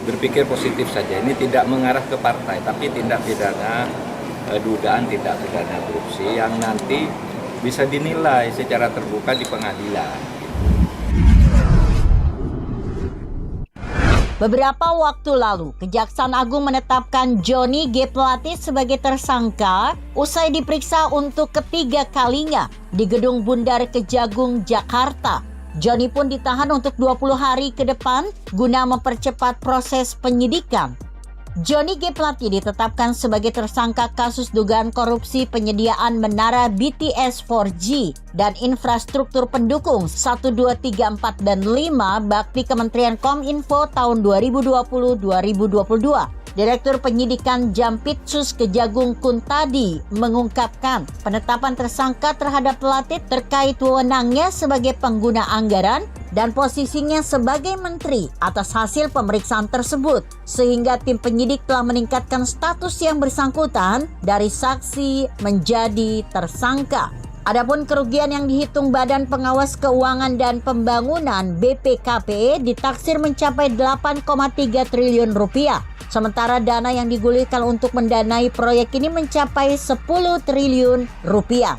berpikir positif saja. Ini tidak mengarah ke partai, tapi tindak pidana dugaan tindak pidana korupsi yang nanti bisa dinilai secara terbuka di pengadilan. Beberapa waktu lalu, Kejaksaan Agung menetapkan Johnny G. Plate sebagai tersangka usai diperiksa untuk ketiga kalinya di Gedung Bundar Kejagung, Jakarta. Johnny pun ditahan untuk 20 hari ke depan guna mempercepat proses penyidikan. Johnny G. Plate ditetapkan sebagai tersangka kasus dugaan korupsi penyediaan menara BTS 4G dan infrastruktur pendukung 1, 2, 3, 4, dan 5 bakti Kementerian Kominfo tahun 2020-2022. Direktur Penyidikan Jampitsus Kejagung Kuntadi mengungkapkan penetapan tersangka terhadap Plate terkait wewenangnya sebagai pengguna anggaran dan posisinya sebagai menteri atas hasil pemeriksaan tersebut, sehingga tim penyidik telah meningkatkan status yang bersangkutan dari saksi menjadi tersangka. Adapun kerugian yang dihitung Badan Pengawas Keuangan dan Pembangunan BPKP ditaksir mencapai 8,3 triliun rupiah. Sementara dana yang digulirkan untuk mendanai proyek ini mencapai 10 triliun rupiah.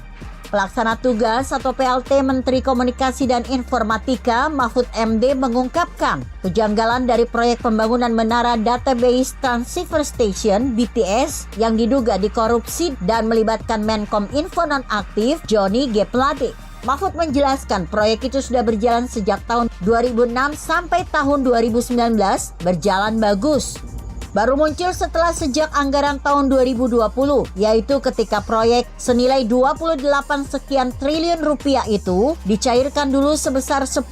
Pelaksana tugas atau PLT Menteri Komunikasi dan Informatika Mahfud MD mengungkapkan kejanggalan dari proyek pembangunan Menara Database Transceiver Station BTS yang diduga dikorupsi dan melibatkan Menkom Info nonaktif Johnny G. Plate. Mahfud menjelaskan proyek itu sudah berjalan sejak tahun 2006 sampai tahun 2019 berjalan bagus. Baru muncul setelah sejak anggaran tahun 2020, yaitu ketika proyek senilai 28 sekian triliun rupiah itu dicairkan dulu sebesar 10,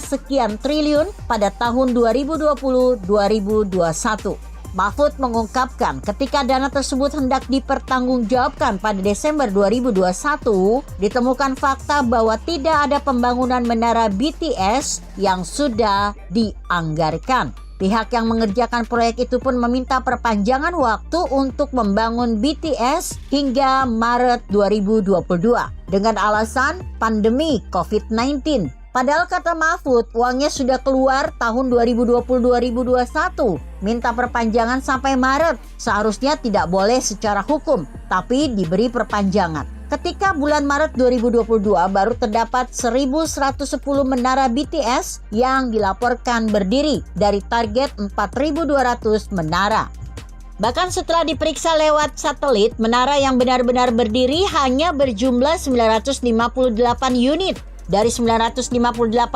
sekian triliun pada tahun 2020-2021. Mahfud mengungkapkan ketika dana tersebut hendak dipertanggungjawabkan pada Desember 2021, ditemukan fakta bahwa tidak ada pembangunan menara BTS yang sudah dianggarkan. Pihak yang mengerjakan proyek itu pun meminta perpanjangan waktu untuk membangun BTS hingga Maret 2022 dengan alasan pandemi COVID-19. Padahal kata Mahfud, uangnya sudah keluar tahun 2020-2021. Minta perpanjangan sampai Maret. Seharusnya tidak boleh secara hukum, tapi diberi perpanjangan. Ketika bulan Maret 2022 baru terdapat 1.110 menara BTS yang dilaporkan berdiri dari target 4.200 menara. Bahkan setelah diperiksa lewat satelit, menara yang benar-benar berdiri hanya berjumlah 958 unit. Dari 958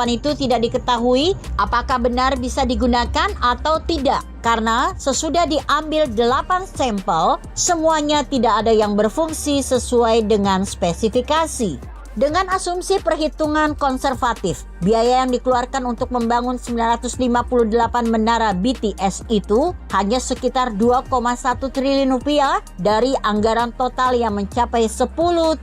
itu tidak diketahui apakah benar bisa digunakan atau tidak. Karena sesudah diambil 8 sampel, semuanya tidak ada yang berfungsi sesuai dengan spesifikasi. Dengan asumsi perhitungan konservatif, biaya yang dikeluarkan untuk membangun 958 menara BTS itu hanya sekitar 2,1 triliun rupiah dari anggaran total yang mencapai 10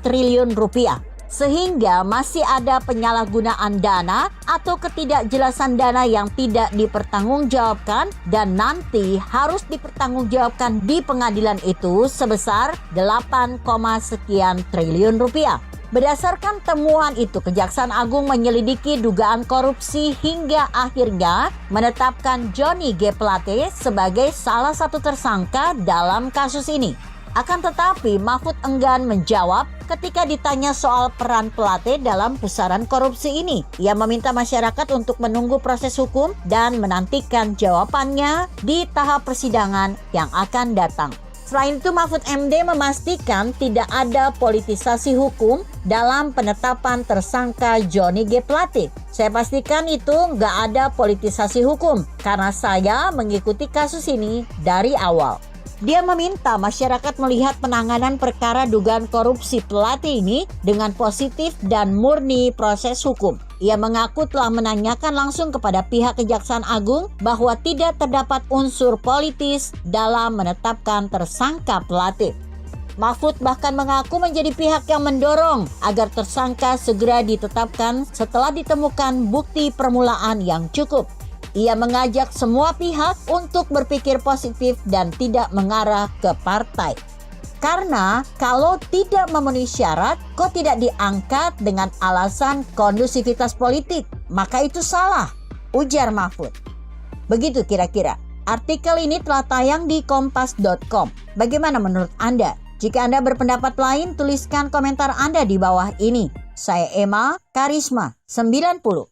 triliun rupiah. Sehingga masih ada penyalahgunaan dana atau ketidakjelasan dana yang tidak dipertanggungjawabkan dan nanti harus dipertanggungjawabkan di pengadilan itu sebesar 8, sekian triliun rupiah. Berdasarkan temuan itu, Kejaksaan Agung menyelidiki dugaan korupsi hingga akhirnya menetapkan Johnny G. Plate sebagai salah satu tersangka dalam kasus ini. Akan tetapi, Mahfud enggan menjawab ketika ditanya soal peran Plate dalam pusaran korupsi ini. Ia meminta masyarakat untuk menunggu proses hukum dan menantikan jawabannya di tahap persidangan yang akan datang. Selain itu, Mahfud MD memastikan tidak ada politisasi hukum dalam penetapan tersangka Johnny G. Plate. Saya pastikan itu nggak ada politisasi hukum karena saya mengikuti kasus ini dari awal. Dia meminta masyarakat melihat penanganan perkara dugaan korupsi Plate ini dengan positif dan murni proses hukum. Ia mengaku telah menanyakan langsung kepada pihak Kejaksaan Agung bahwa tidak terdapat unsur politis dalam menetapkan tersangka Plate. Mahfud bahkan mengaku menjadi pihak yang mendorong agar tersangka segera ditetapkan setelah ditemukan bukti permulaan yang cukup. Ia mengajak semua pihak untuk berpikir positif dan tidak mengarah ke partai. Karena kalau tidak memenuhi syarat, kok tidak diangkat dengan alasan kondusivitas politik, maka itu salah, ujar Mahfud. Begitu kira-kira. Artikel ini telah tayang di kompas.com. Bagaimana menurut Anda? Jika Anda berpendapat lain, tuliskan komentar Anda di bawah ini. Saya Emma Karisma 90.